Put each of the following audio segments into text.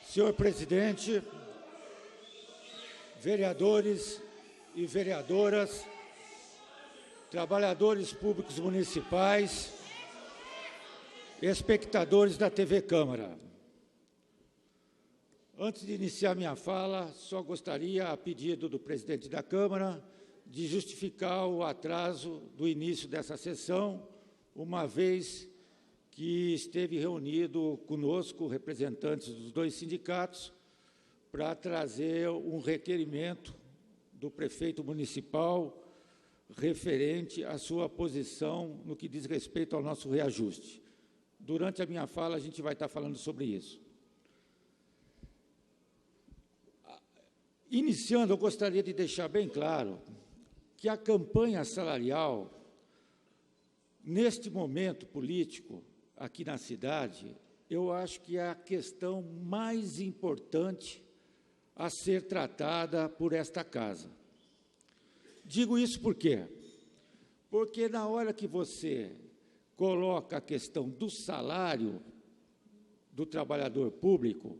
Senhor presidente, vereadores e vereadoras, trabalhadores públicos municipais, espectadores da TV Câmara. Antes de iniciar minha fala, só gostaria, a pedido do presidente da Câmara, de justificar o atraso do início dessa sessão, uma vez que esteve reunido conosco representantes dos dois sindicatos para trazer um requerimento do prefeito municipal referente à sua posição no que diz respeito ao nosso reajuste. Durante a minha fala, a gente vai estar falando sobre isso. Iniciando, eu gostaria de deixar bem claro que a campanha salarial, neste momento político, aqui na cidade, eu acho que é a questão mais importante a ser tratada por esta casa. Digo isso por quê? Porque na hora que você coloca a questão do salário do trabalhador público,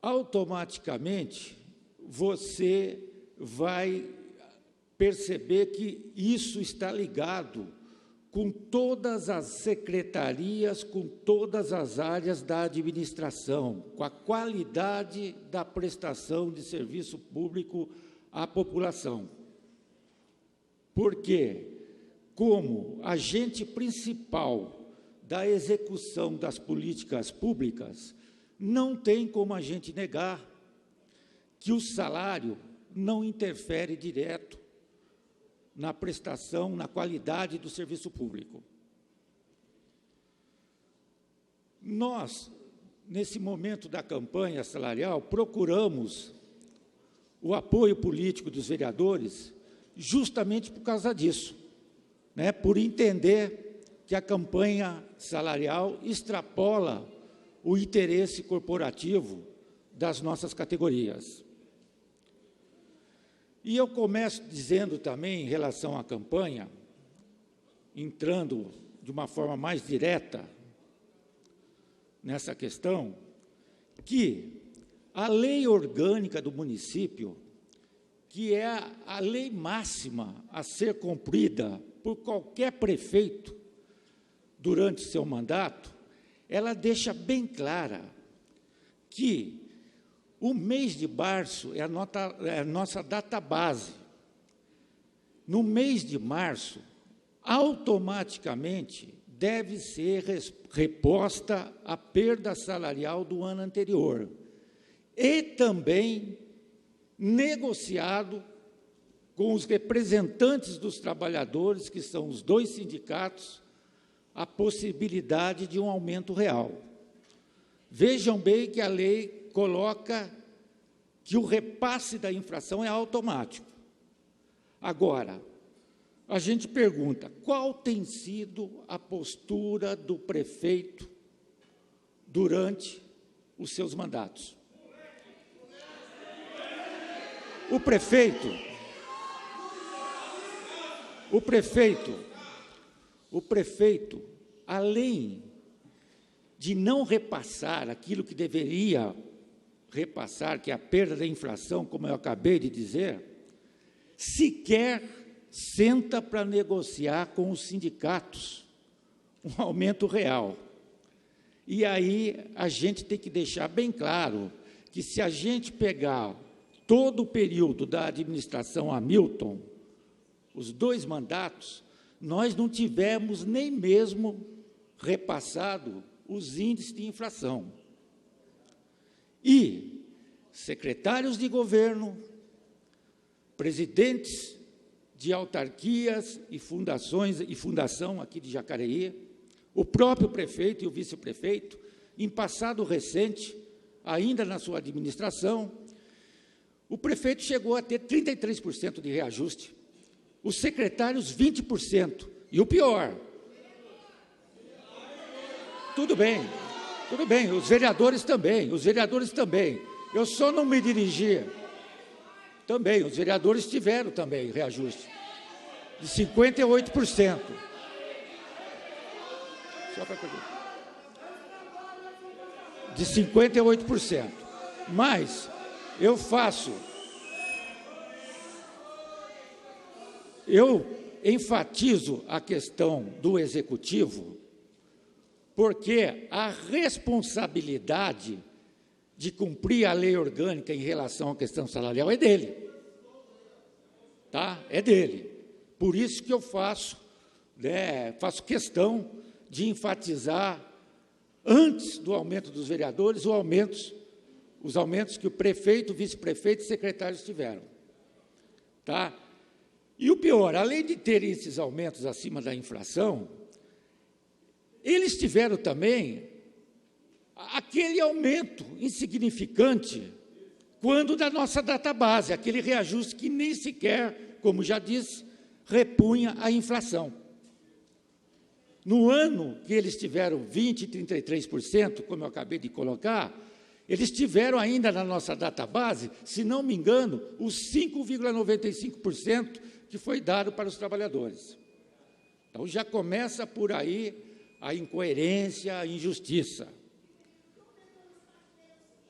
automaticamente você vai perceber que isso está ligado com todas as secretarias, com todas as áreas da administração, com a qualidade da prestação de serviço público à população. Porque, como agente principal da execução das políticas públicas, não tem como a gente negar que o salário não interfere direto na prestação, na qualidade do serviço público. Nós, nesse momento da campanha salarial, procuramos o apoio político dos vereadores justamente por causa disso, né? Por entender que a campanha salarial extrapola o interesse corporativo das nossas categorias. E eu começo dizendo também, em relação à campanha, entrando de uma forma mais direta nessa questão, que a lei orgânica do município, que é a lei máxima a ser cumprida por qualquer prefeito durante seu mandato, ela deixa bem clara que o mês de março é a nossa data base. No mês de março, automaticamente, deve ser reposta a perda salarial do ano anterior e também negociado com os representantes dos trabalhadores, que são os dois sindicatos, a possibilidade de um aumento real. Vejam bem que a lei coloca que o repasse da inflação é automático. Agora, a gente pergunta, qual tem sido a postura do prefeito durante os seus mandatos? O prefeito, além de não repassar aquilo que deveria repassar, que é a perda da inflação, como eu acabei de dizer, sequer senta para negociar com os sindicatos um aumento real. E aí a gente tem que deixar bem claro que, se a gente pegar todo o período da administração Hamilton, os dois mandatos, nós não tivemos nem mesmo repassado os índices de inflação. E secretários de governo, presidentes de autarquias e fundações e fundação aqui de Jacareí, o próprio prefeito e o vice-prefeito, em passado recente, ainda na sua administração, o prefeito chegou a ter 33% de reajuste, os secretários 20%, e o pior, tudo bem, os vereadores também, eu só não me dirigia, também, os vereadores tiveram também reajuste, de 58%. Só para de 58%. Mas eu enfatizo a questão do executivo, porque a responsabilidade de cumprir a lei orgânica em relação à questão salarial é dele. Tá? É dele. Por isso que eu faço questão de enfatizar, antes do aumento dos vereadores, os aumentos que o prefeito, vice-prefeito e secretários tiveram. Tá? E o pior, além de terem esses aumentos acima da inflação, eles tiveram também aquele aumento insignificante quando da nossa database, aquele reajuste que nem sequer, como já disse, repunha a inflação. No ano que eles tiveram 20% e 33%, como eu acabei de colocar, eles tiveram ainda na nossa database, se não me engano, os 5,95% que foi dado para os trabalhadores. Então, já começa por aí a incoerência, a injustiça.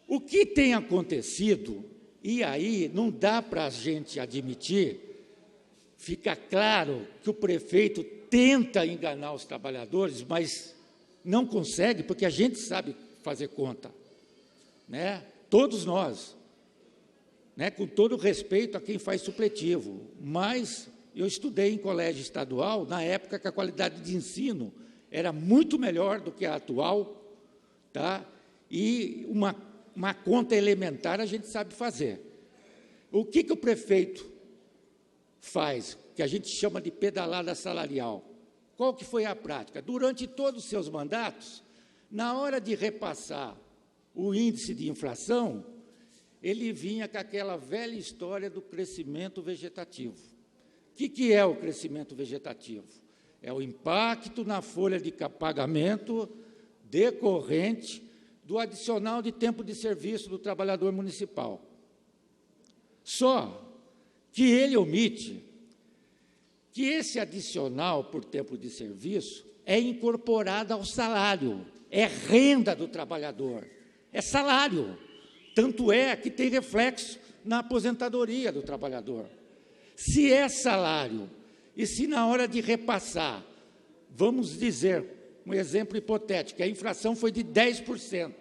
O que tem acontecido, e aí não dá para a gente admitir, fica claro que o prefeito tenta enganar os trabalhadores, mas não consegue, porque a gente sabe fazer conta, né? Todos nós, né? Com todo respeito a quem faz supletivo, mas eu estudei em colégio estadual na época que a qualidade de ensino era muito melhor do que a atual, tá? E uma conta elementar a gente sabe fazer. O que o prefeito faz, que a gente chama de pedalada salarial? Qual que foi a prática? Durante todos os seus mandatos, na hora de repassar o índice de inflação, ele vinha com aquela velha história do crescimento vegetativo. O que é o crescimento vegetativo? É o impacto na folha de pagamento decorrente do adicional de tempo de serviço do trabalhador municipal. Só que ele omite que esse adicional por tempo de serviço é incorporado ao salário, é renda do trabalhador, é salário. Tanto é que tem reflexo na aposentadoria do trabalhador. Se é salário, e se na hora de repassar, vamos dizer, um exemplo hipotético, a inflação foi de 10%,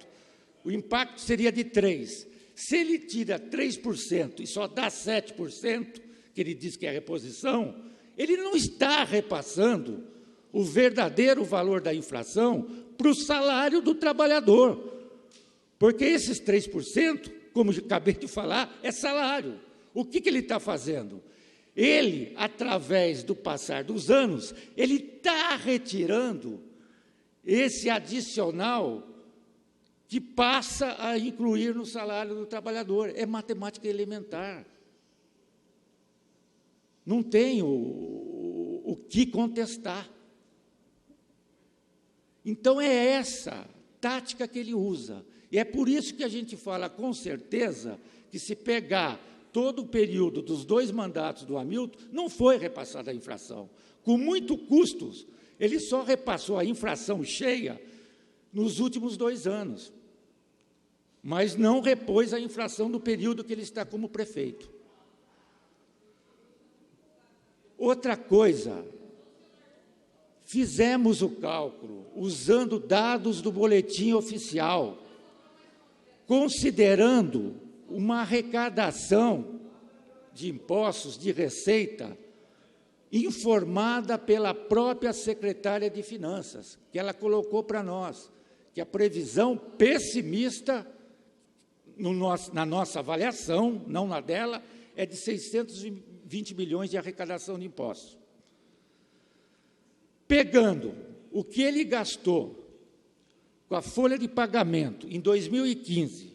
o impacto seria de 3%. Se ele tira 3% e só dá 7%, que ele diz que é reposição, ele não está repassando o verdadeiro valor da inflação para o salário do trabalhador. Porque esses 3%, como eu acabei de falar, é salário. O que ele está fazendo? Ele, através do passar dos anos, ele está retirando esse adicional que passa a incluir no salário do trabalhador. É matemática elementar. Não tem o que contestar. Então, é essa tática que ele usa. E é por isso que a gente fala com certeza que, se pegar todo o período dos 2 mandatos do Hamilton, não foi repassada a inflação. Com muito custos, ele só repassou a inflação cheia nos últimos 2 anos, mas não repôs a inflação do período que ele está como prefeito. Outra coisa, fizemos o cálculo usando dados do boletim oficial, considerando uma arrecadação de impostos, de receita, informada pela própria secretária de Finanças, que ela colocou para nós, que a previsão pessimista, na nossa avaliação, não na dela, é de 620 milhões de arrecadação de impostos. Pegando o que ele gastou com a folha de pagamento em 2015,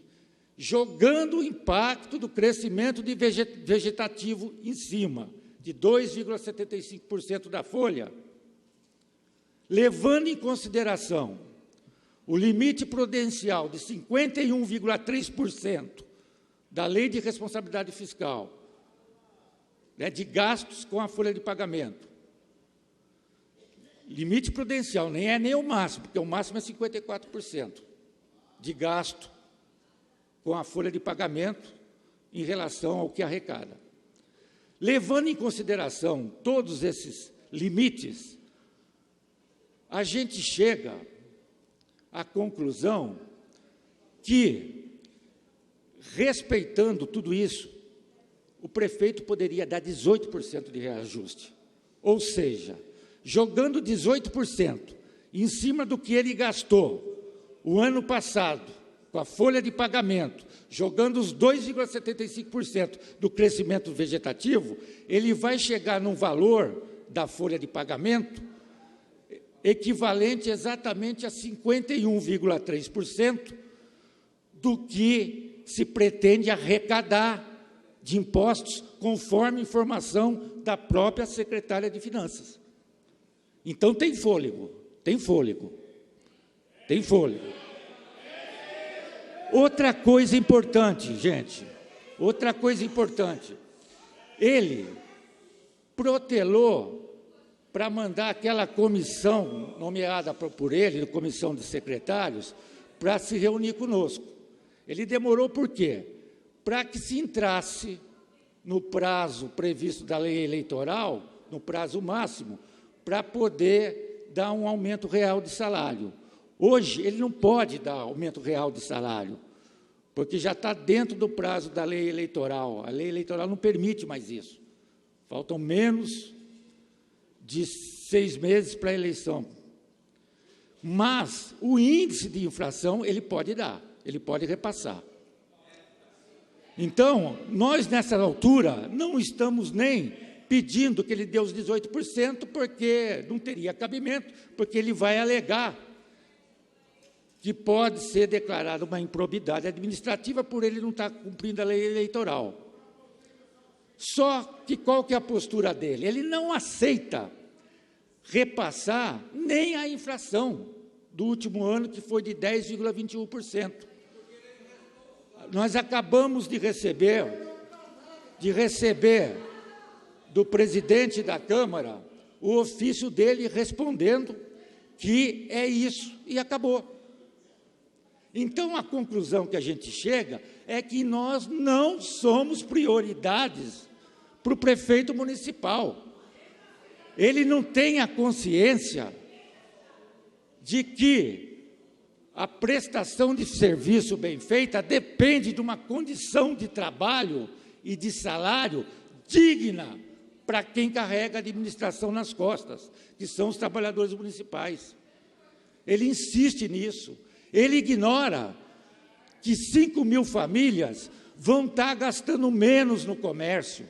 jogando o impacto do crescimento de vegetativo em cima, de 2,75% da folha, levando em consideração o limite prudencial de 51,3% da Lei de Responsabilidade Fiscal, né, de gastos com a folha de pagamento. Limite prudencial, nem é nem o máximo, porque o máximo é 54%. de gasto com a folha de pagamento em relação ao que arrecada. Levando em consideração todos esses limites, a gente chega à conclusão que, respeitando tudo isso, o prefeito poderia dar 18% de reajuste. Ou seja, jogando 18% em cima do que ele gastou o ano passado, com a folha de pagamento, jogando os 2,75% do crescimento vegetativo, ele vai chegar num valor da folha de pagamento equivalente exatamente a 51,3% do que se pretende arrecadar de impostos, conforme informação da própria secretária de Finanças. Então, tem fôlego, tem fôlego, tem fôlego. Outra coisa importante, gente, outra coisa importante, ele protelou para mandar aquela comissão nomeada por ele, comissão de secretários, para se reunir conosco. Ele demorou por quê? Para que se entrasse no prazo previsto da lei eleitoral, no prazo máximo, para poder dar um aumento real de salário. Hoje, ele não pode dar aumento real de salário, porque já está dentro do prazo da lei eleitoral. A lei eleitoral não permite mais isso. Faltam menos de 6 meses para a eleição. Mas o índice de inflação ele pode dar, ele pode repassar. Então, nós, nessa altura, não estamos nem pedindo que ele dê os 18%, porque não teria cabimento, porque ele vai alegar que pode ser declarada uma improbidade administrativa por ele não estar cumprindo a lei eleitoral. Só que qual que é a postura dele? Ele não aceita repassar nem a inflação do último ano, que foi de 10,21%. Nós acabamos de receber do presidente da Câmara o ofício dele respondendo que é isso e acabou. Então, a conclusão que a gente chega é que nós não somos prioridades para o prefeito municipal. Ele não tem a consciência de que a prestação de serviço bem feita depende de uma condição de trabalho e de salário digna para quem carrega a administração nas costas, que são os trabalhadores municipais. Ele insiste nisso. Ele ignora que 5 mil famílias vão estar gastando menos no comércio,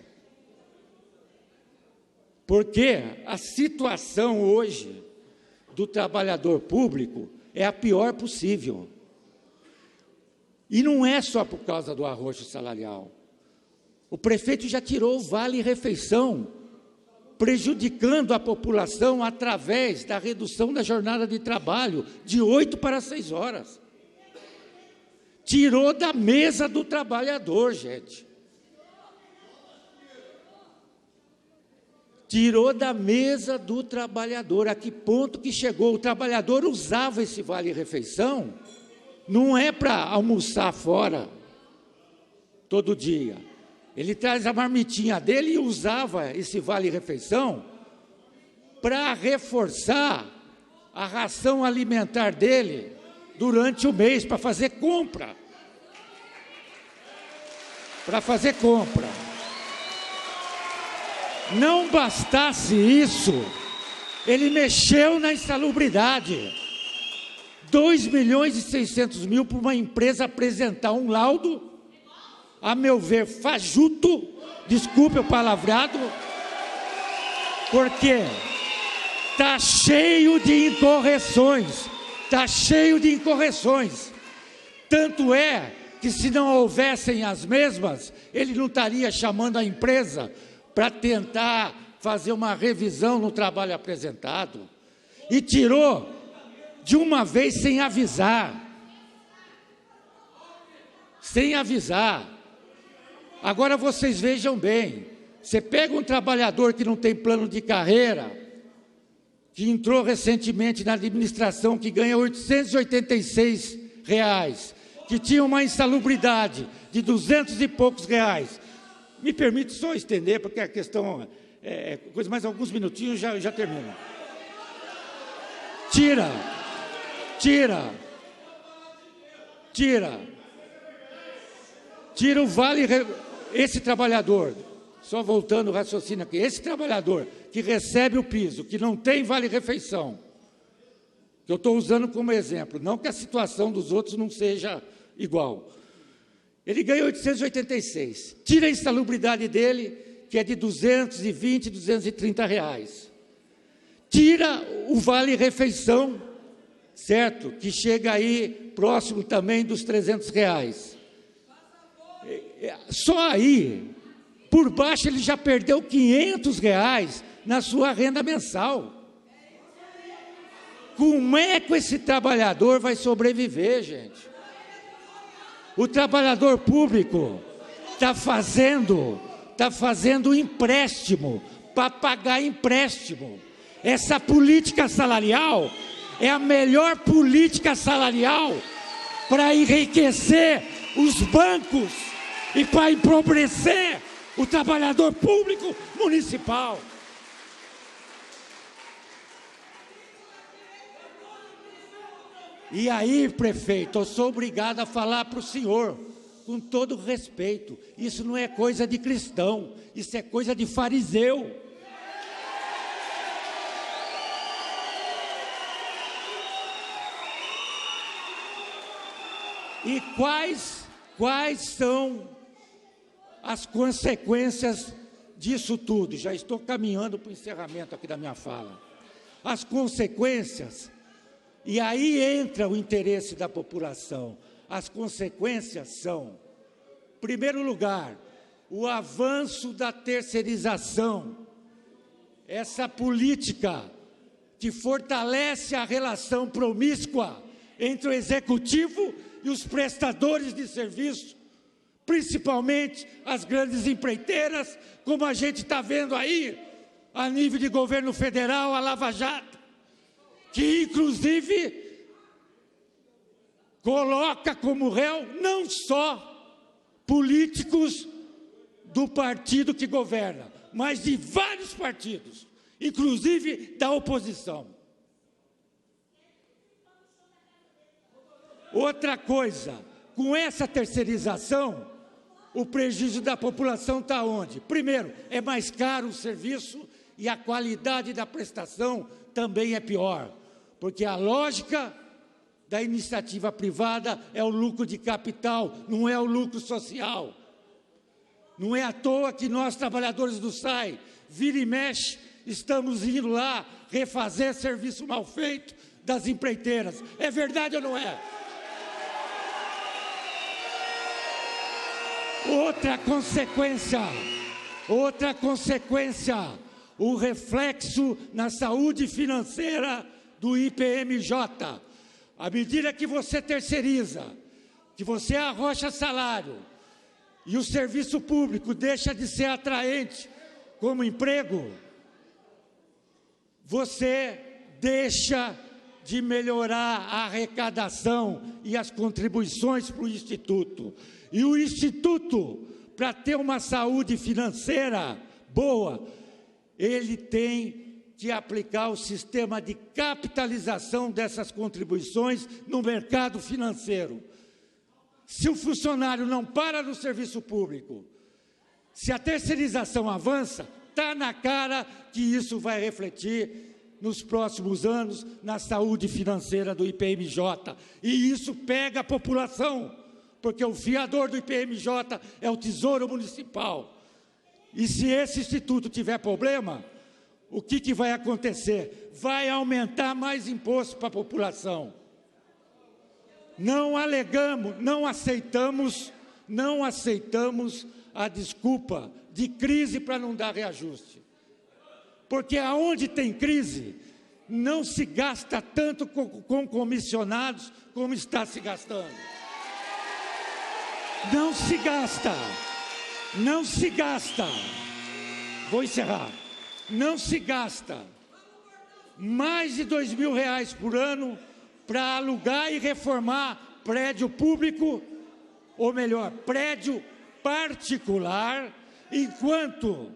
porque a situação hoje do trabalhador público é a pior possível. E não é só por causa do arroxo salarial. O prefeito já tirou o vale-refeição, prejudicando a população através da redução da jornada de trabalho de 8 para 6 horas. Tirou da mesa do trabalhador, gente. Tirou da mesa do trabalhador. A que ponto que chegou? O trabalhador usava esse vale-refeição, não é para almoçar fora todo dia. Ele traz a marmitinha dele e usava esse vale-refeição para reforçar a ração alimentar dele durante o mês, para fazer compra. Para fazer compra. Não bastasse isso, ele mexeu na insalubridade. 2.600.000 para uma empresa apresentar um laudo, a meu ver, fajuto, desculpe o palavreado, porque está cheio de incorreções, tanto é que se não houvessem as mesmas, ele não estaria chamando a empresa para tentar fazer uma revisão no trabalho apresentado, e tirou de uma vez sem avisar. Agora vocês vejam bem, você pega um trabalhador que não tem plano de carreira, que entrou recentemente na administração, que ganha R$ 886 reais, que tinha uma insalubridade de 200 e poucos reais. Me permite só estender, porque a questão coisa, mais alguns minutinhos já termino. Tira o vale, esse trabalhador, só voltando o raciocínio aqui, esse trabalhador que recebe o piso, que não tem vale-refeição, que eu estou usando como exemplo, não que a situação dos outros não seja igual, ele ganha 886, tira a insalubridade dele, que é de 220, 230 reais, tira o vale-refeição, certo? Que chega aí próximo também dos 300 reais. Só aí, por baixo, ele já perdeu 500 reais na sua renda mensal. Como é que esse trabalhador vai sobreviver, gente? O trabalhador público está fazendo empréstimo para pagar empréstimo. Essa política salarial é a melhor política salarial para enriquecer os bancos e para empobrecer o trabalhador público municipal. E aí, prefeito, eu sou obrigado a falar para o senhor, com todo respeito, isso não é coisa de cristão, isso é coisa de fariseu. E quais são as consequências disso tudo? Já estou caminhando para o encerramento aqui da minha fala. As consequências, e aí entra o interesse da população. As consequências são, em primeiro lugar, o avanço da terceirização. Essa política que fortalece a relação promíscua entre o executivo e os prestadores de serviço, principalmente as grandes empreiteiras, como a gente está vendo aí, a nível de governo federal, a Lava Jato, que inclusive coloca como réu não só políticos do partido que governa, mas de vários partidos, inclusive da oposição. Outra coisa, com essa terceirização, o prejuízo da população está onde? Primeiro, é mais caro o serviço e a qualidade da prestação também é pior, porque a lógica da iniciativa privada é o lucro de capital, não é o lucro social. Não é à toa que nós, trabalhadores do SAI, vira e mexe, estamos indo lá refazer serviço mal feito das empreiteiras. É verdade ou não é? Outra consequência, o reflexo na saúde financeira do IPMJ. À medida que você terceiriza, que você arrocha salário, e o serviço público deixa de ser atraente como emprego, você deixa de melhorar a arrecadação e as contribuições para o Instituto. E o Instituto, para ter uma saúde financeira boa, ele tem que aplicar o sistema de capitalização dessas contribuições no mercado financeiro. Se o funcionário não para no serviço público, se a terceirização avança, está na cara que isso vai refletir nos próximos anos na saúde financeira do IPMJ. E isso pega a população, porque o fiador do IPMJ é o Tesouro Municipal. E se esse instituto tiver problema, o que vai acontecer? Vai aumentar mais imposto para a população. Não aceitamos a desculpa de crise para não dar reajuste. Porque aonde tem crise, não se gasta tanto com comissionados como está se gastando. Não se gasta, vou encerrar, não se gasta mais de R$2.000 por ano para alugar e reformar prédio público, ou melhor, prédio particular, enquanto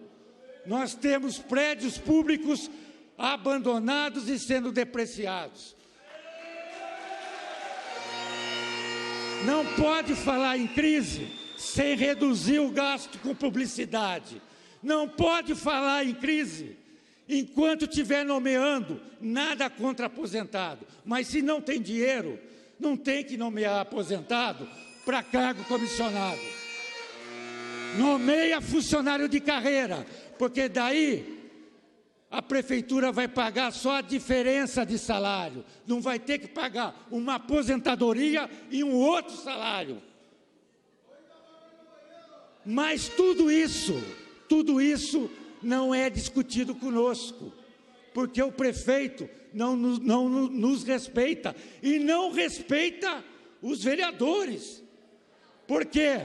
nós temos prédios públicos abandonados e sendo depreciados. Não pode falar em crise sem reduzir o gasto com publicidade. Não pode falar em crise enquanto estiver nomeando, nada contra aposentado. Mas se não tem dinheiro, não tem que nomear aposentado para cargo comissionado. Nomeia funcionário de carreira, porque daí a prefeitura vai pagar só a diferença de salário, não vai ter que pagar uma aposentadoria e um outro salário. Mas tudo isso não é discutido conosco, porque o prefeito não nos respeita e não respeita os vereadores. Por quê?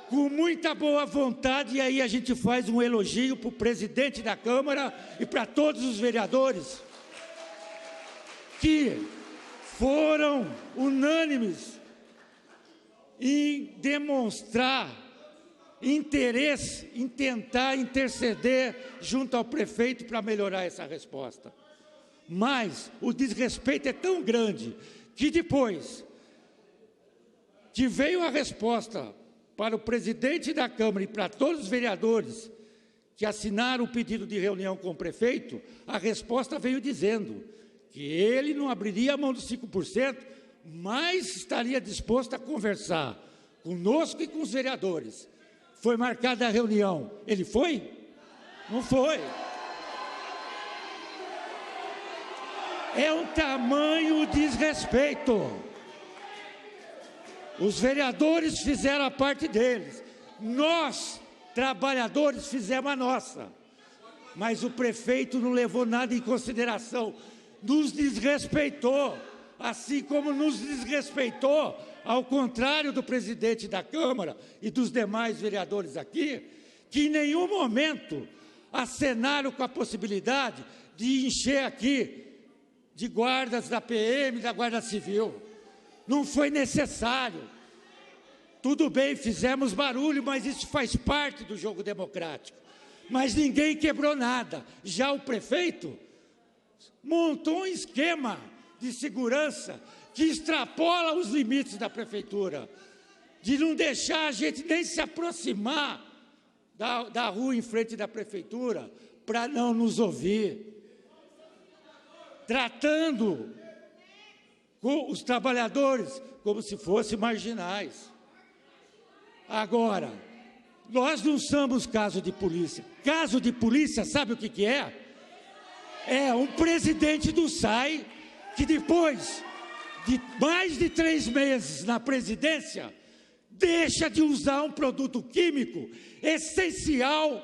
Com muita boa vontade, e aí a gente faz um elogio para o presidente da Câmara e para todos os vereadores que foram unânimes em demonstrar interesse em tentar interceder junto ao prefeito para melhorar essa resposta. Mas o desrespeito é tão grande que depois que veio a resposta para o presidente da Câmara e para todos os vereadores que assinaram o pedido de reunião com o prefeito, a resposta veio dizendo que ele não abriria a mão dos 5%, mas estaria disposto a conversar conosco e com os vereadores. Foi marcada a reunião. Ele foi? Não foi. É um tamanho desrespeito. Os vereadores fizeram a parte deles. Nós, trabalhadores, fizemos a nossa. Mas o prefeito não levou nada em consideração. Nos desrespeitou. Assim como nos desrespeitou, ao contrário do presidente da Câmara e dos demais vereadores aqui, que em nenhum momento acenaram com a possibilidade de encher aqui de guardas da PM, da Guarda Civil. Não foi necessário. Tudo bem, fizemos barulho, mas isso faz parte do jogo democrático. Mas ninguém quebrou nada. Já o prefeito montou um esquema de segurança que extrapola os limites da prefeitura, de não deixar a gente nem se aproximar da rua em frente da prefeitura para não nos ouvir, tratando os trabalhadores como se fossem marginais. Agora, nós não somos caso de polícia. Caso de polícia, sabe o que é? É um presidente do SAI que depois de mais de 3 meses na presidência, deixa de usar um produto químico essencial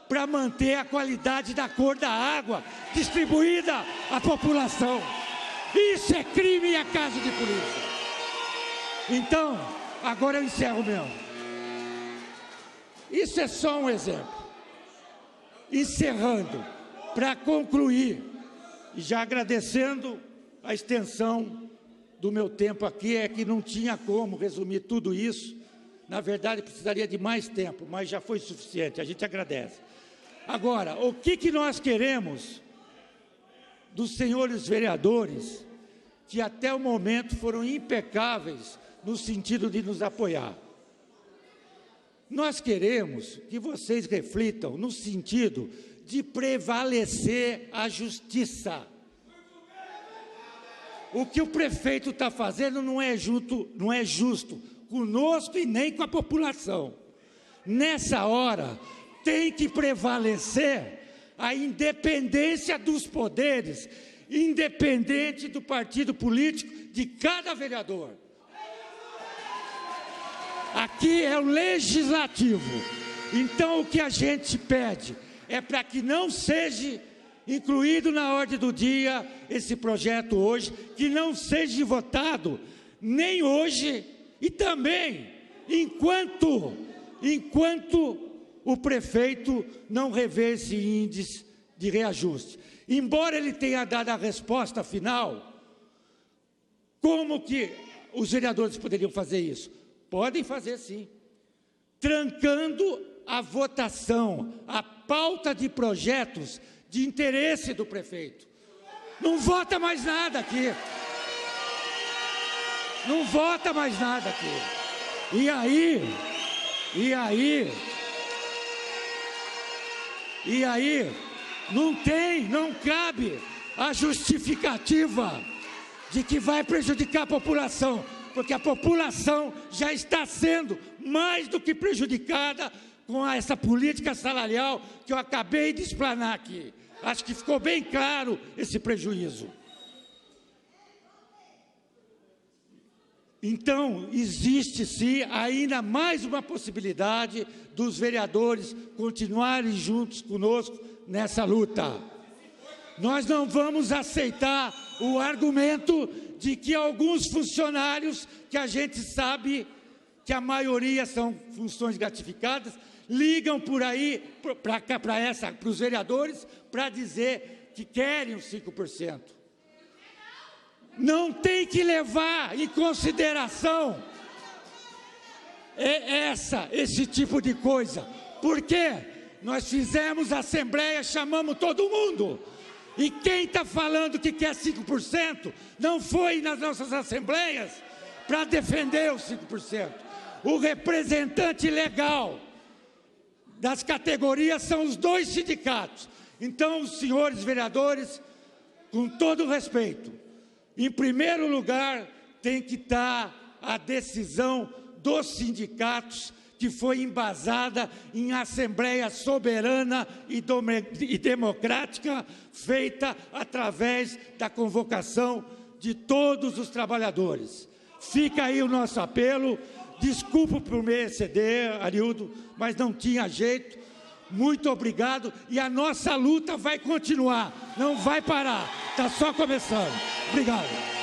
para manter a qualidade da cor da água distribuída à população. Isso é crime e é caso de polícia. Então, agora eu encerro mesmo. Isso é só um exemplo. Encerrando, para concluir, e já agradecendo a extensão do meu tempo aqui, é que não tinha como resumir tudo isso. Na verdade, precisaria de mais tempo, mas já foi suficiente, a gente agradece. Agora, o que nós queremos dos senhores vereadores, que até o momento foram impecáveis no sentido de nos apoiar? Nós queremos que vocês reflitam no sentido de prevalecer a justiça. O que o prefeito está fazendo não é justo conosco e nem com a população. Nessa hora, tem que prevalecer a independência dos poderes, independente do partido político de cada vereador. Aqui é o legislativo. Então, o que a gente pede é para que não seja incluído na ordem do dia esse projeto hoje, que não seja votado nem hoje e também enquanto o prefeito não rever esse índice de reajuste. Embora ele tenha dado a resposta final, como que os vereadores poderiam fazer isso? Podem fazer sim, trancando a votação, a pauta de projetos de interesse do prefeito. Não vota mais nada aqui. Não vota mais nada aqui. E aí, não cabe a justificativa de que vai prejudicar a população, porque a população já está sendo mais do que prejudicada com essa política salarial que eu acabei de explanar aqui. Acho que ficou bem claro esse prejuízo. Então, existe sim ainda mais uma possibilidade dos vereadores continuarem juntos conosco nessa luta. Nós não vamos aceitar o argumento de que alguns funcionários, que a gente sabe que a maioria são funções gratificadas, ligam por aí para os vereadores para dizer que querem os 5%. Não tem que levar em consideração esse tipo de coisa. Por quê? Nós fizemos a assembleia, chamamos todo mundo. E quem está falando que quer 5% não foi nas nossas assembleias para defender os 5%. O representante legal das categorias são os dois sindicatos. Então, os senhores vereadores, com todo o respeito, em primeiro lugar, tem que estar a decisão dos sindicatos, que foi embasada em assembleia soberana e democrática, feita através da convocação de todos os trabalhadores. Fica aí o nosso apelo. Desculpa por me exceder, Arildo, mas não tinha jeito. Muito obrigado, e a nossa luta vai continuar, não vai parar, está só começando. Obrigado.